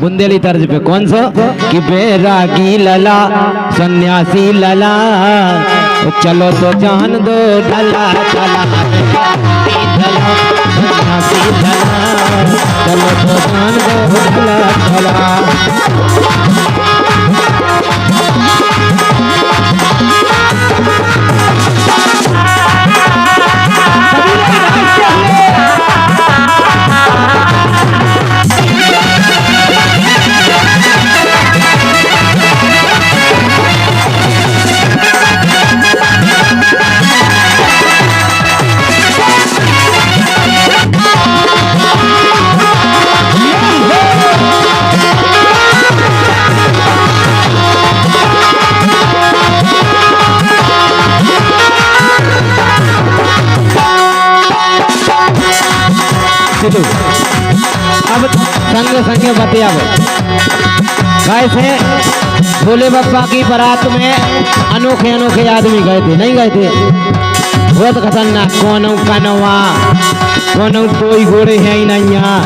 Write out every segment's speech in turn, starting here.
बुंदेली तर्ज पे। कौन सा? कि बैरागी लला सन्यासी लला चलो तो जान दो ढला ढला सन्यासी लला चलो तो जान दो ढला ढला। अब संग संग बतिया कैसे भोले बाबा की बारात में अनोखे अनोखे आदमी गए थे, नहीं गए थे? बहुत खतरनाक। कौन कनवा, कौन कोई घोड़े है ही नहीं यहाँ,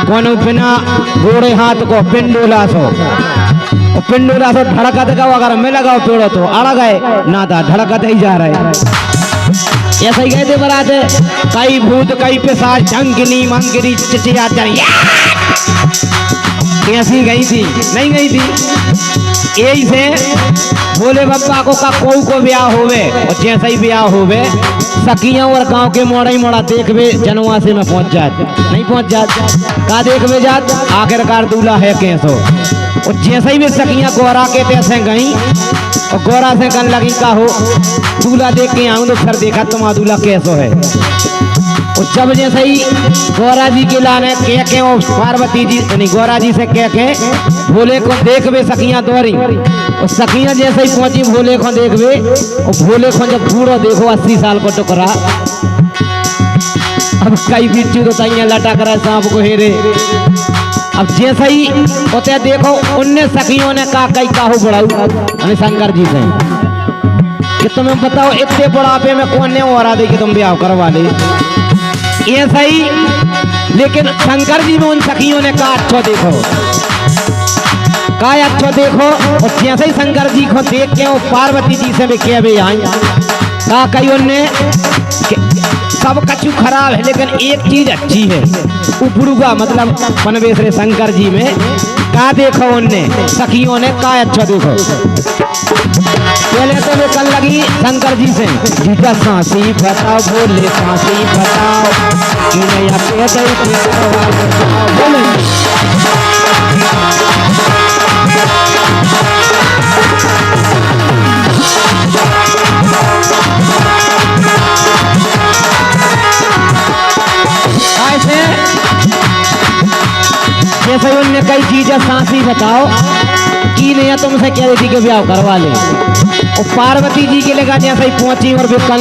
कौन बिना घोड़े हाथ को पिंडोला सो पिंडोला सो धड़कत का अगर मैं लगाओ पेड़ो तो अड़ गए ना था, धड़कत ही जा रहे। ऐसा ही गए थे बरात। कई भूत कई पिशाच झंगनी मंगनी चिचिया कैसी गई थी, नहीं गई थी? यही से भोले बाबा को का कोई को ब्याह होवे और जैसा ही ब्याह होवे सखियां और गांव के मोड़ा ही मोड़ा देखवे जनवा से में पहुंच जात, नहीं पहुंच जात का देखवे जात आखिरकार दूल्हा है कैसो। और जैसे ही भी सखियां गोरा के तैसे गई और गोरा से कन लगी का हो दूल्हा देख के आऊं तो फिर देखा तुम्हारा दूल्हा कैसो है। और जब जैसे ही गौरा जी के लाने के और पार्वती जी यानी गौरा जी से कह के भोले को देखवे सखियां दौड़ी और सखियां जैसे ही पहुंची भोले को देखवे और भोले को जब पूरा देखो 80 साल को टुकड़ा अब कई बिच्छू तो तैयार लटक रहा सांप को हेरे। अब जैसे ही होते देखो उनने सखियों ने कहा कई काहू बढ़ाऊ शंकर जी से कि तुम्हें बताओ इतने बुढ़ापे में कौन ने हो रहा दे कि तुम ब्याह करवा ले। ये सही, लेकिन शंकर जी में उन सखियों ने कहा अच्छा देखो, कहा अच्छा देखो। और जैसे ही शंकर जी को देख के वो पार्वती जी से भी क्या भी आई कहा कही उनने सब कछु खराब है लेकिन एक चीज अच्छी है उपरुगा मतलब पनवेश रे शंकर जी में कहा देखो उनने सखियों ने कहा अच्छा देखो। पहले तो वे कल लगी शंकर जी से जीता सांसी बताओ भोले सांसी बताओ कि नया बोले जैसे उनने कई चीजें सांसी बताओ की नहीं तुमसे कह रही थी कि ब्याह करवा ले। और पार्वती जी के लगा जैसे ही पहुंची और वे कन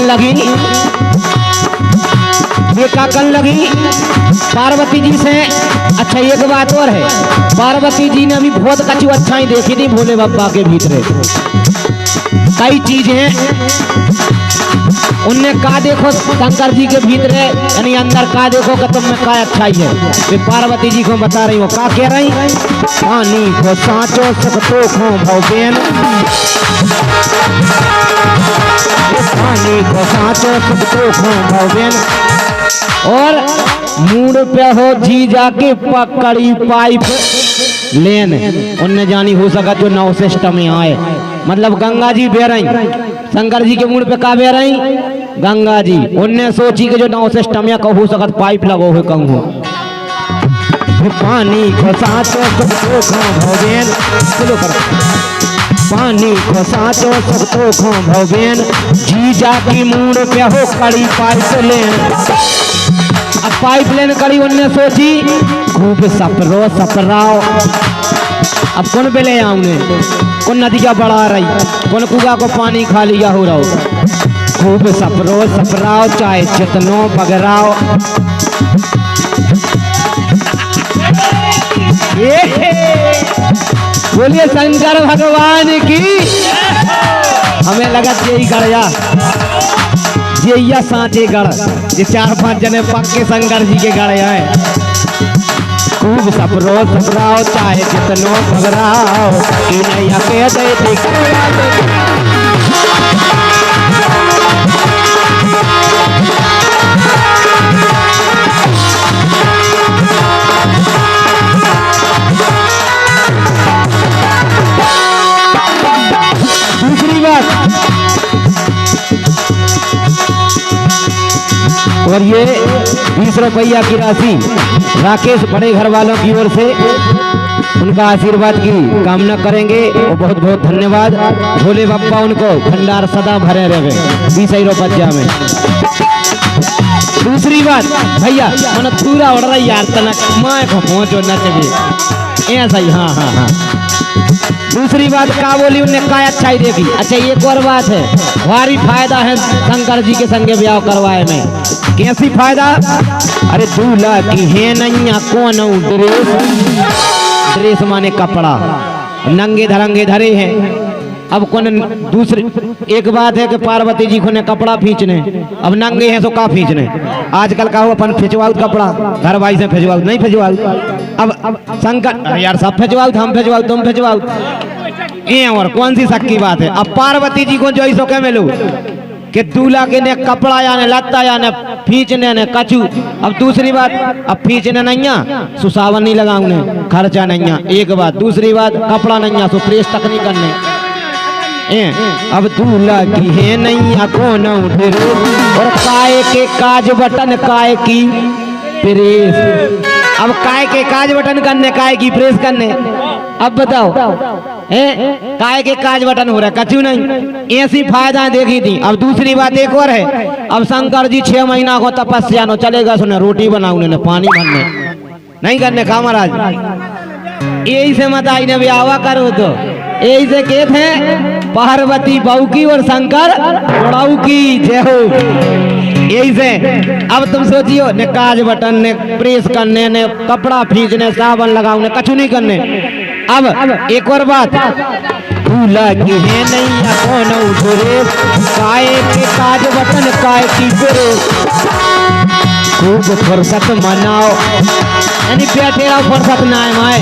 लगी पार्वती जी से। अच्छा एक बात और है, पार्वती जी ने अभी बहुत कछु अच्छा ही देखी थी भोले बाबा के भीतर कई चीजें उनने कहा देखो शंकर जी के भीतर यानी अंदर कहा देखो कि तुम में का अच्छा ही है। वे पार्वती जी को बता रही हो का कह रही पानी को सांचो सकतो खो भौबेन पानी को सांचो सकतो खो भौबेन। और मूड पे हो जी जाके पकड़ी पाइप लेन उनने जानी हो सका जो नौ सिस्टम में आए मतलब गंगा जी बह रही शंकर जी के मूड पे का बह रही गंगा जी। उनने सोची कि जो नौ सिस्टम या कहू सकत पाइप लगो हो कहूँ पानी को सांचो सबको खो भौबेन पानी को सांचो सबको खो भौबेन जी जाकी मूड पे हो कड़ी पाइप लेन। अब पाइप लेन कड़ी उनने सोची खूब सपरो सपराओ। अब कौन पे ले आऊंगे कौन नदिया बढ़ा रही कौन कुआ को पानी खा लिया हो रहा खूब सपरो सपराओ चाहे जितनो बगराओ। बोलिए शंकर भगवान की। हमें लगा यही गढ़या सांचे गढ़ ये 4-5 जने पक्के शंकर जी के गढ़ हैं। खूब सपरो सपराओ चाहे जितनो घबराओ कि नैया के दे दूसरी बात, और ये 20 रुपया की राशि राकेश बड़े घर वालों की ओर से उनका आशीर्वाद की कामना करेंगे और बहुत बहुत धन्यवाद। भोले बाबा उनको भंडार सदा भरे रहे 20 रुपया में। दूसरी बात भैया मन पूरा उड़ रही यार तनक मैं पहुंचो न चाहिए ऐसा ही। हाँ हाँ हाँ। दूसरी बात का बोली उन्हें काय अच्छा ही देखी। अच्छा एक और बात है, भारी फायदा है शंकर जी के संगे ब्याह करवाए में। कैसी फायदा? अरे दूल्हा की है नैया कौन ड्रेस माने कपड़ा नंगे धरंगे धरे हैं। अब कौन दूसरी एक बात है कि पार्वती जी को ने कपड़ा खींचने, अब नंगे हैं तो का खींचने। आजकल का हो अपन खिंचवाऊ कपड़ा घर भाई से खिंचवाऊ नहीं खिंचवाऊ। अब शंकर यार सब खिंचवाऊ, हम खिंचवाऊ तुम खिंचवाऊ ये और कौन सी शक की बात है। अब पार्वती जी को जो इसो क्या मिलू कि दूल्हा के ने कपड़ा याने लत्ता याने खींचने ने कचू। अब दूसरी बात, अब खींचने नहीं सुसावन नहीं लगाऊंगे खर्चा नहीं। एक बात, दूसरी बात कपड़ा नहीं सो प्रेस तक नहीं करने। अब दूल्हा की है नैया कौन और काय के काज बटन काय की प्रेस। अब काय के काज बटन करने काय की प्रेस करने। अब बताओ काय के काज बटन हो रहा कचू नहीं। ऐसी फायदा देखी थी। अब दूसरी बात एक और है, अब शंकर जी 6 महीना को तपस्या नो चलेगा सुने रोटी बनाऊने न पानी भरने नहीं करने का महाराज। यही से मत आई ने ब्याह करो तो यही से कहते हैं पार्वती बहू की और शंकर बड़ाऊ की जय हो। यही से अब तुम सोचियो ने काज बटन ने प्रेस करने ने कपड़ा खींचने साबन लगाने कछु नहीं करने। अब एक और बात, दूल्हा की है नैया कौन ड्रेस काय के काज बटन काय की प्रेस। खूब फुर्सत मनाओ यानी बैठे रहो फुर्सत ना है माए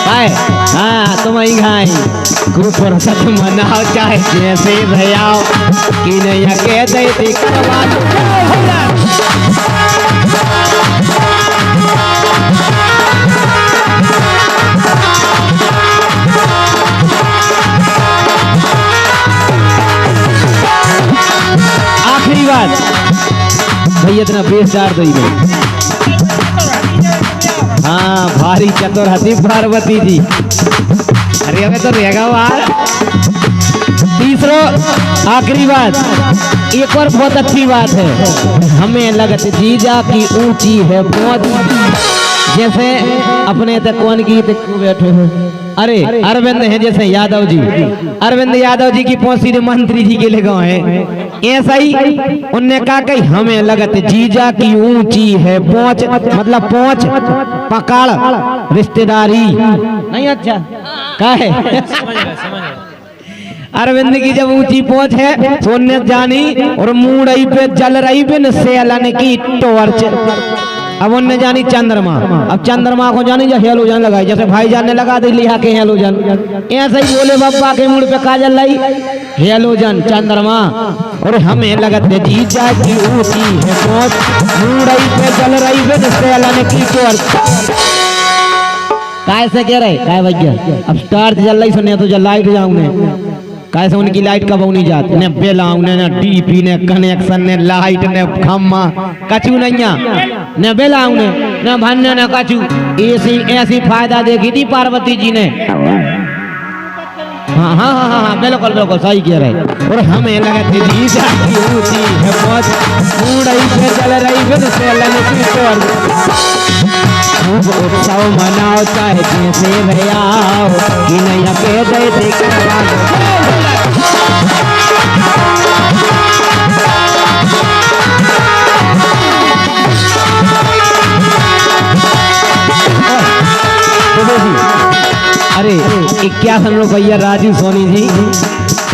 काय। हाँ तुम ही खाए खूब फुर्सत मनाओ चाहे जैसे भैयाओ कि नैया कह दे करवा आखिरी बात भैया इतना बेसदार दई में। हाँ भारी चतुर हसी पार्वती जी। अरे हमें तो रहेगा यार। तीसरो आखिरी बात, एक और बहुत अच्छी बात है, हमें लगत जीजा की ऊंची है बहुत। जैसे अपने तक कौन की तक बैठे हो, अरे अरविंद है जैसे यादव जी, अरविंद यादव जी की पहुंची मंत्री जी के लिए गाँव है। ऐसा ही उनने कहा कि हमें लगत जीजा की ऊंची है पहुंच, मतलब पहुंच पकड़ रिश्तेदारी नहीं। अच्छा क्या है अरविंद की जब ऊंची पहुंच है सोने जानी और मुड़ई पे जल रही बिन सेलन की टॉर्च। अब उनने जानी चंद्रमा, अब चंद्रमा को जानी जो हेलोजन लगाई, जैसे भाई जानने लगा दे लिहा के हेलोजन। ऐसे ही बोले बाबा के मुड़ पे काजल लाई हेलोजन चंद्रमा। और हमें लगत है जीजा की ऊंची है पहुंच मुड़ई पे जल रही बिन सेलन की टॉर्च। काय से कह रहे काय भैया अब स्टार जल रही सुने तो जल लाइट जाऊंगे कैसे उनकी लाइट कब नहीं जाती ने बेलाउने ने डीपी ने कनेक्शन ने लाइट ने खम्मा कचू नहीं ने बेलाउने ने भन्ने ने कचू। ऐसी फायदा देखी थी पार्वती जी ने। हाँ हाँ हाँ हाँ बिल्कुल बिल्कुल सही कह रहे। और हमें लगे थे जीजा की ऊंची है पहुंच मुड़ई पे चल रही फिर सेलन की टॉर्च। खूब उत्सव मनाओ चाहे जैसे भैया कि नैया के दे करवा अरे 51 रुपया राजू सोनी जी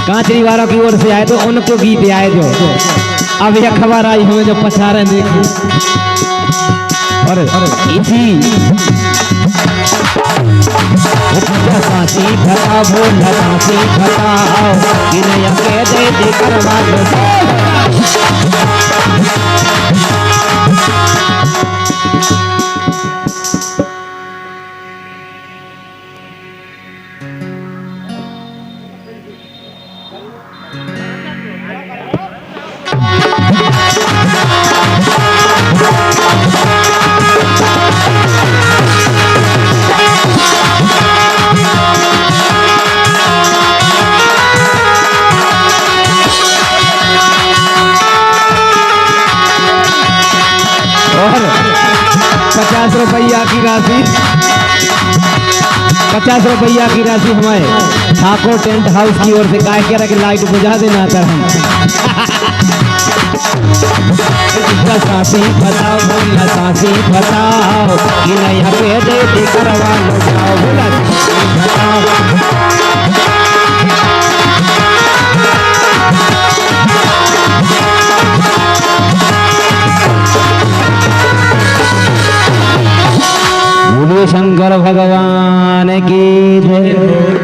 कांचरी वालों की ओर से आए तो उनको गीत आए जो अब यह खबर आई हमें जो पछा रहे देखिए। और इसी सांसी बताओ भोला सांसी बताओ कि नया के दे करवा लो। और 50 रुपया की राशि 50 रुपया की राशि हमारे ठाकुर टेंट हाउस की ओर से काय कह रहा कि लाइट बुझा देना कर हम सांसी बताओ भोला सांसी बताओ कि नया पे दे करवा लो जाओ भोला सांसी बताओ। बोलिए शंकर भगवान की जय।